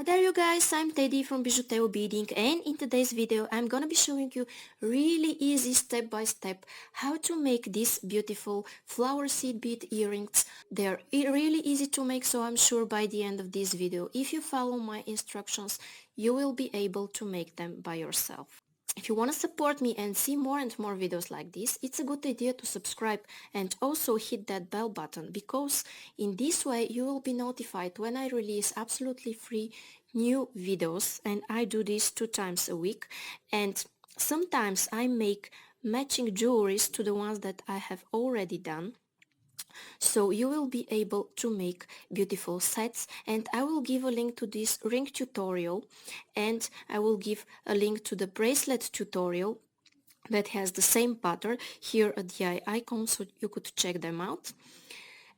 Hi there you guys, I'm Teddy from BijuTeo Beading, and in today's video I'm gonna be showing you really easy step by step how to make these beautiful flower seed bead earrings. They're really easy to make, so I'm sure by the end of this video, if you follow my instructions, you will be able to make them by yourself. If you want to support me and see more and more videos like this, it's a good idea to subscribe and also hit that bell button, because in this way you will be notified when I release absolutely free new videos, and I do this 2 times a week, and sometimes I make matching jewelries to the ones that I have already done. So you will be able to make beautiful sets, and I will give a link to this ring tutorial, and I will give a link to the bracelet tutorial that has the same pattern here at the eye icon, so you could check them out.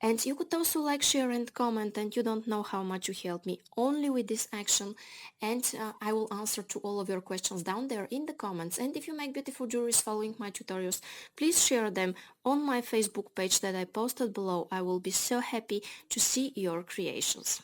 And you could also like, share and comment, and you don't know how much you help me only with this action, and I will answer to all of your questions down there in the comments. And if you make beautiful jewelries following my tutorials, please share them on my Facebook page that I posted below. I will be so happy to see your creations.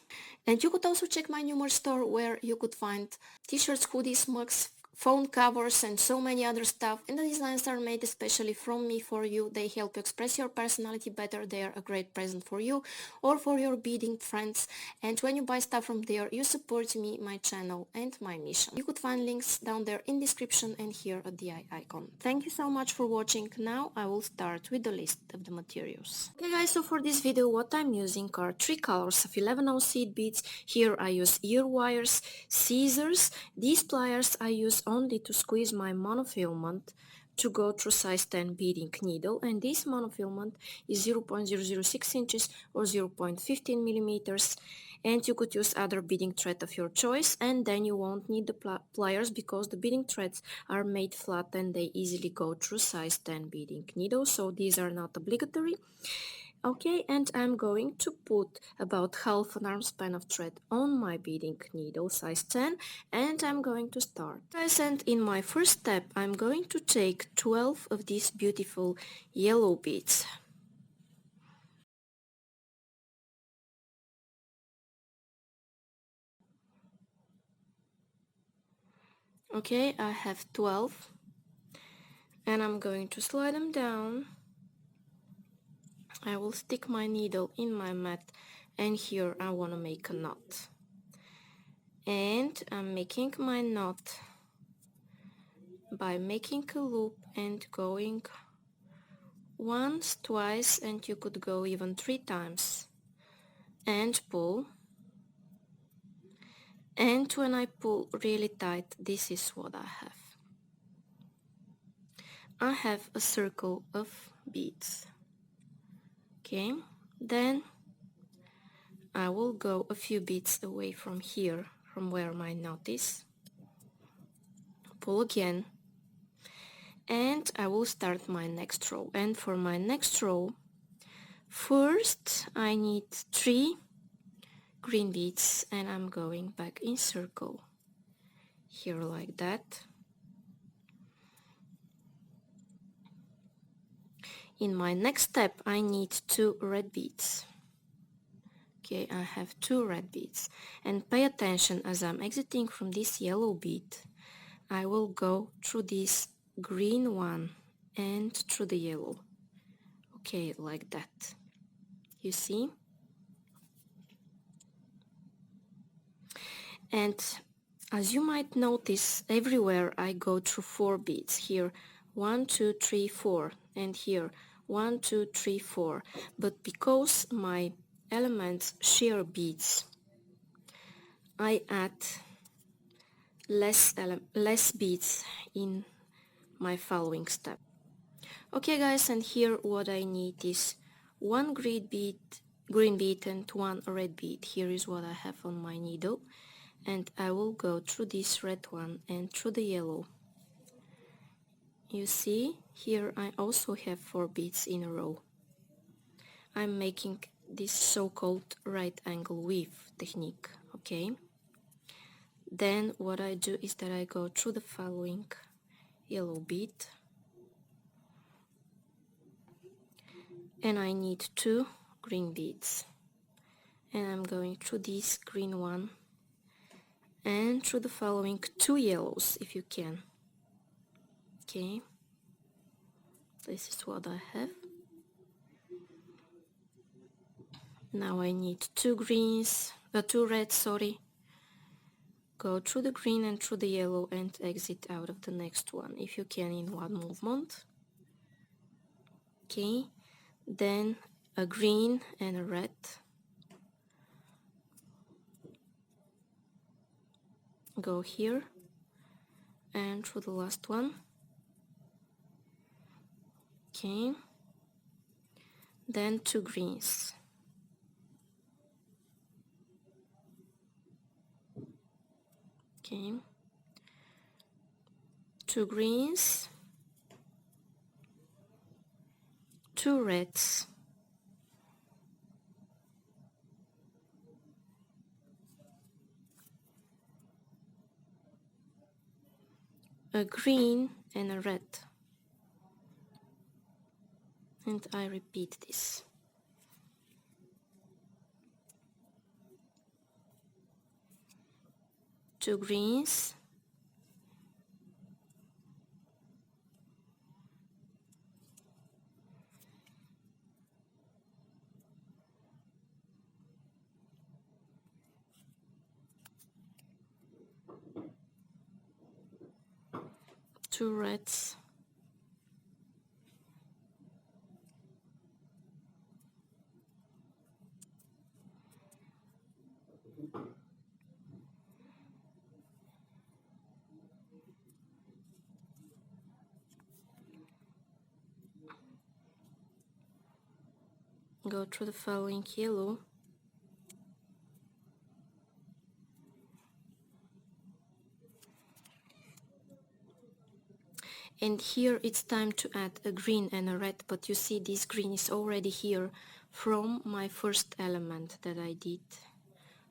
And you could also check my new merch store, where you could find t-shirts, hoodies, mugs, phone covers and so many other stuff, and the designs are made especially from me for you. They help you express your personality better. They are a great present for you or for your beading friends, and when you buy stuff from there, you support me, my channel and my mission. You could find links down there in description and here at the eye icon. Thank you so much for watching. Now I will start with the list of the materials. Okay guys, so for this video what I'm using are 3 colors of 11/0 seed beads. Here I use ear wires, scissors. These pliers I use only to squeeze my monofilament to go through size 10 beading needle, and this monofilament is 0.006 inches or 0.15 millimeters, and you could use other beading thread of your choice, and then you won't need the pliers because the beading threads are made flat and they easily go through size 10 beading needle, so these are not obligatory. Okay, and I'm going to put about half an arm span of thread on my beading needle size 10, and I'm going to start. Guys, and in my first step I'm going to take 12 of these beautiful yellow beads. Okay, I have 12 and I'm going to slide them down. I will stick my needle in my mat, and here I want to make a knot, and I'm making my knot by making a loop and going once, twice, and you could go even 3 times, and pull. And when I pull really tight, this is what I have. I have a circle of beads. Okay, then I will go a few beads away from here, from where my knot is, pull again, and I will start my next row. And for my next row, first I need 3 green beads, and I'm going back in circle here like that. In my next step I need 2 red beads. Okay, I have 2 red beads, and pay attention, as I'm exiting from this yellow bead I will go through this green one and through the yellow. Okay, like that, you see? And as you might notice, everywhere I go through 4 beads. Here 1, 2, 3, 4, and here 1, 2, 3, 4. But because my elements share beads, I add less beads in my following step. Okay guys, and here what I need is 1 green bead and 1 red bead. Here is what I have on my needle, and I will go through this red one and through the yellow. You see, here I also have 4 beads in a row. I'm making this so-called right angle weave technique. Okay, then what I do is that I go through the following yellow bead, and I need 2 green beads, and I'm going through this green one and through the following 2 yellows if you can. Okay, this is what I have. Now I need 2 greens, 2 reds, sorry. Go through the green and through the yellow and exit out of the next one if you can in one movement. Okay, then a green and a red. Go here and through the last one. Okay, then 2 greens. Okay, 2 greens, 2 reds, a green and a red, and I repeat this. Two greens, two reds, go through the following yellow, and here it's time to add a green and a red, but you see this green is already here from my first element that I did,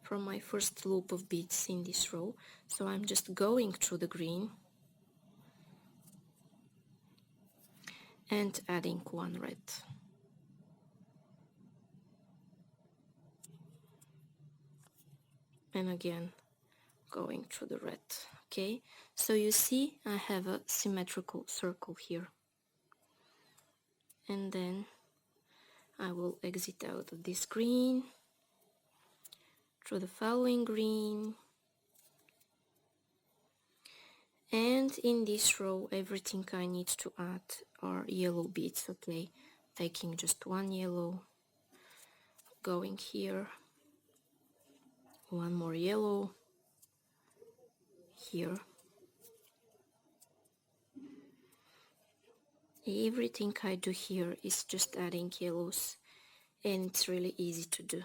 from my first loop of beads in this row. So I'm just going through the green and adding 1 red. And again going through the red. Okay, so you see I have a symmetrical circle here, and then I will exit out of this green through the following green, and in this row everything I need to add are yellow beads. Okay, taking just 1 yellow, going here, 1 more yellow here. Everything I do here is just adding yellows, and it's really easy to do.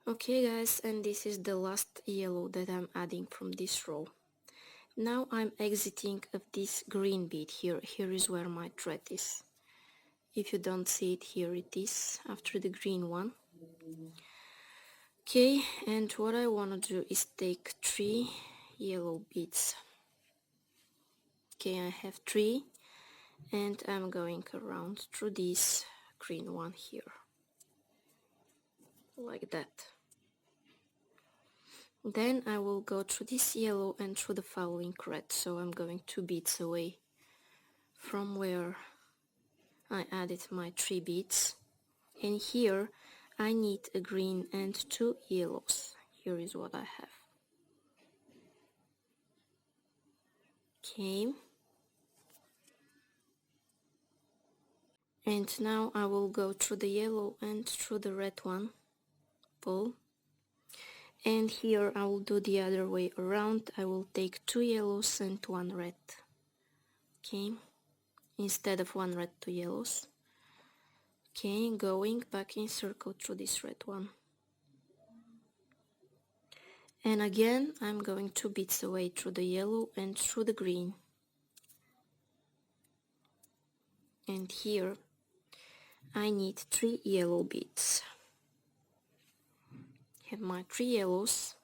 Okay guys, and this is the last yellow that I'm adding from this row. Now I'm exiting of this green bead here. Here is where my thread is. If you don't see it, here it is after the green one. Okay, and what I want to do is take 3 yellow beads. Okay, I have 3, and I'm going around through this green one here, like that. Then I will go through this yellow and through the following red, so I'm going 2 beads away from where I added my 3 beads, and here I need a green and 2 yellows. Here is what I have. Okay, and now I will go through the yellow and through the red one, pull, and here I will do the other way around. I will take 2 yellows and 1 red. Okay, instead of 1 red, 2 yellows. Okay, going back in circle through this red one. And again I'm going 2 beads away through the yellow and through the green. And here I need 3 yellow beads. Have my 3 yellows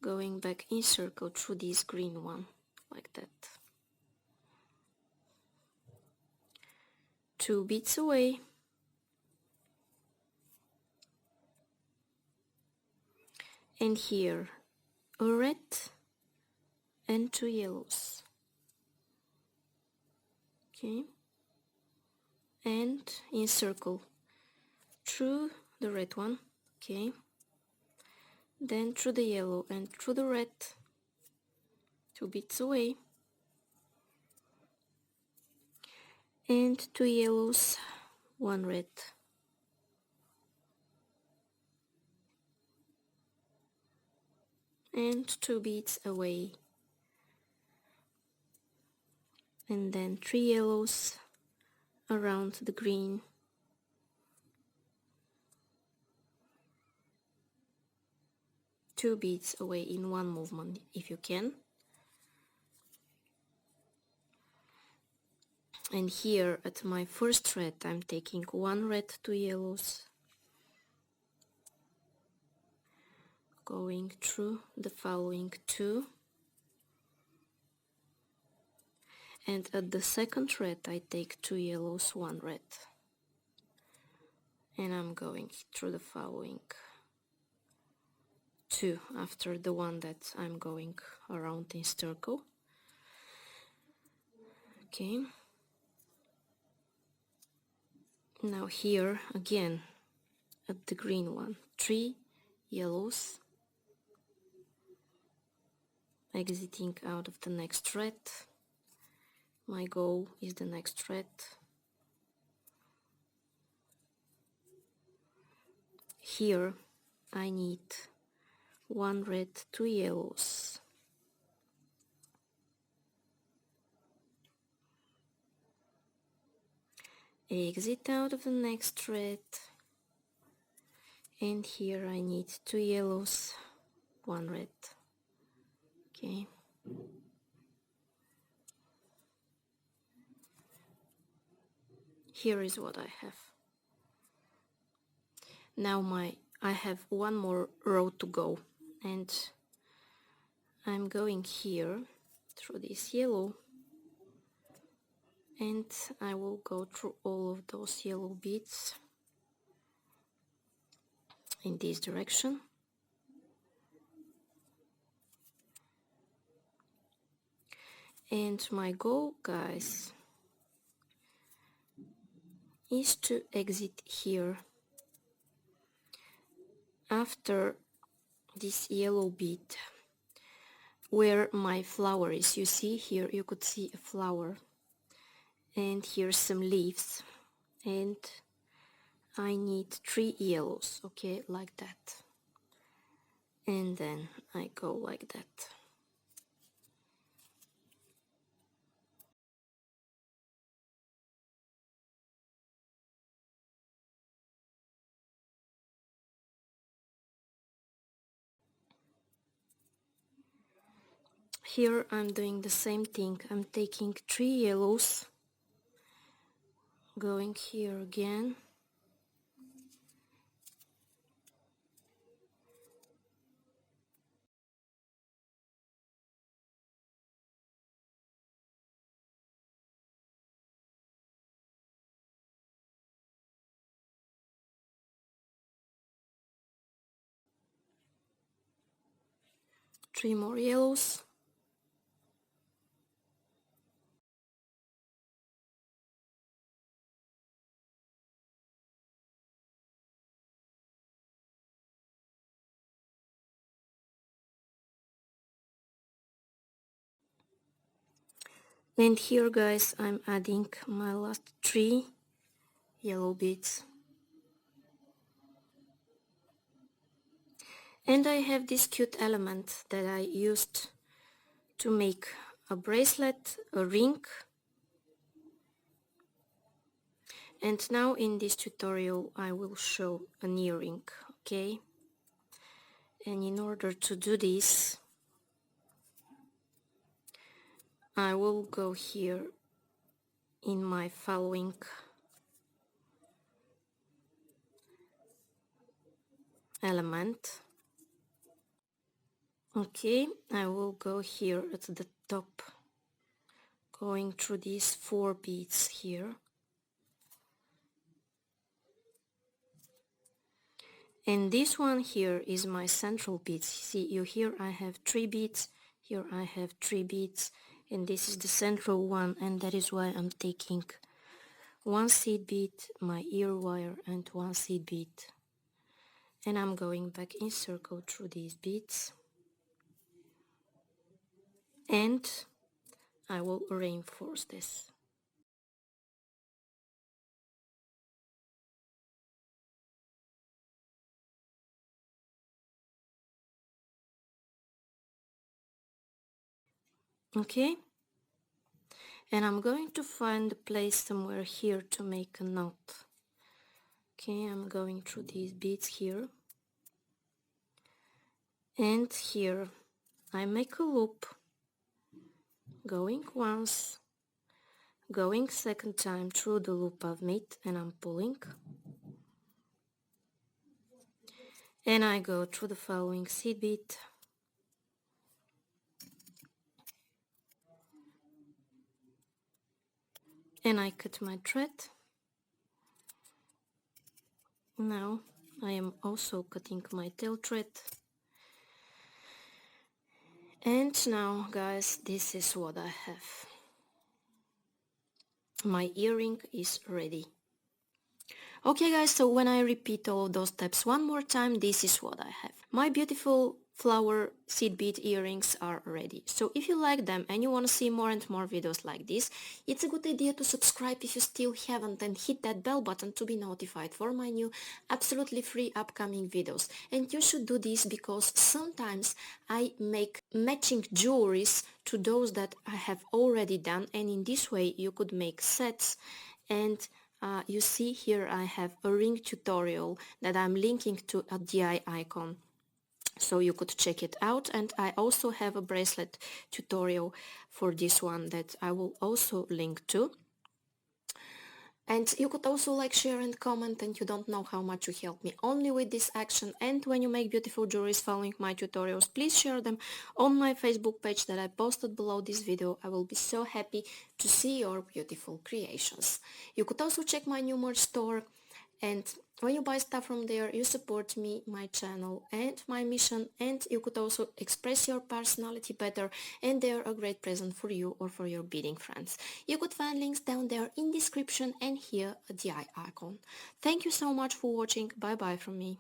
going back in circle through this green one, like that. 2 beads away. And here a red and 2 yellows. Okay. And encircle through the red one. Okay. Then through the yellow and through the red. 2 beads away. And 2 yellows, 1 red. And 2 beads away. And then 3 yellows around the green. 2 beads away in one movement if you can. And here at my first thread I'm taking 1 red, 2 yellows, going through the following 2, and at the second thread I take 2 yellows, 1 red, and I'm going through the following 2 after the one that I'm going around in circle. Okay, now here again at the green one, 3 yellows, exiting out of the next thread. My goal is the next thread. Here I need 1 red, 2 yellows. Exit out of the next thread. And here I need 2 yellows, 1 red. Okay. Here is what I have. Now I have one more row to go, and I'm going here through this yellow, and I will go through all of those yellow beads in this direction. And my goal, guys, is to exit here after this yellow bead where my flower is. You see here, you could see a flower, and here's some leaves, and I need 3 yellows, okay, like that, and then I go like that. Here I'm doing the same thing. I'm taking 3 yellows, going here again, three more yellows, and here, guys, I'm adding my last 3 yellow beads. And I have this cute element that I used to make a bracelet, a ring. And now in this tutorial I will show an earring, okay? And in order to do this, I will go here in my following element. Okay, I will go here at the top, going through these 4 beads here. And this one here is my central beads. See, here I have 3 beads, here I have 3 beads, and this is the central one, and that is why I'm taking 1 seed bead, my ear wire, and 1 seed bead. And I'm going back in circle through these beads. And I will reinforce this. Okay, and I'm going to find a place somewhere here to make a knot. Okay, I'm going through these beads here, and here I make a loop, going once, going second time through the loop I've made, and I'm pulling, and I go through the following seed bead, and I cut my thread. Now I am also cutting my tail thread. And now, guys, this is what I have. My earring is ready. Okay, guys, so when I repeat all of those steps one more time, this is what I have. My beautiful flower seed bead earrings are ready. So if you like them and you want to see more and more videos like this, it's a good idea to subscribe if you still haven't, and hit that bell button to be notified for my new absolutely free upcoming videos. And you should do this because sometimes I make matching jewelries to those that I have already done, and in this way you could make sets. And you see here I have a ring tutorial that I'm linking to at the icon, so you could check it out. And I also have a bracelet tutorial for this one that I will also link to. And you could also like, share and comment, and you don't know how much you help me only with this action. And when you make beautiful jewelries following my tutorials, please share them on my Facebook page that I posted below this video. I will be so happy to see your beautiful creations. You could also check my new merch store, and when you buy stuff from there, you support me, my channel, and my mission, and you could also express your personality better, and they're a great present for you or for your beading friends. You could find links down there in description and here at the icon. Thank you so much for watching. Bye bye from me.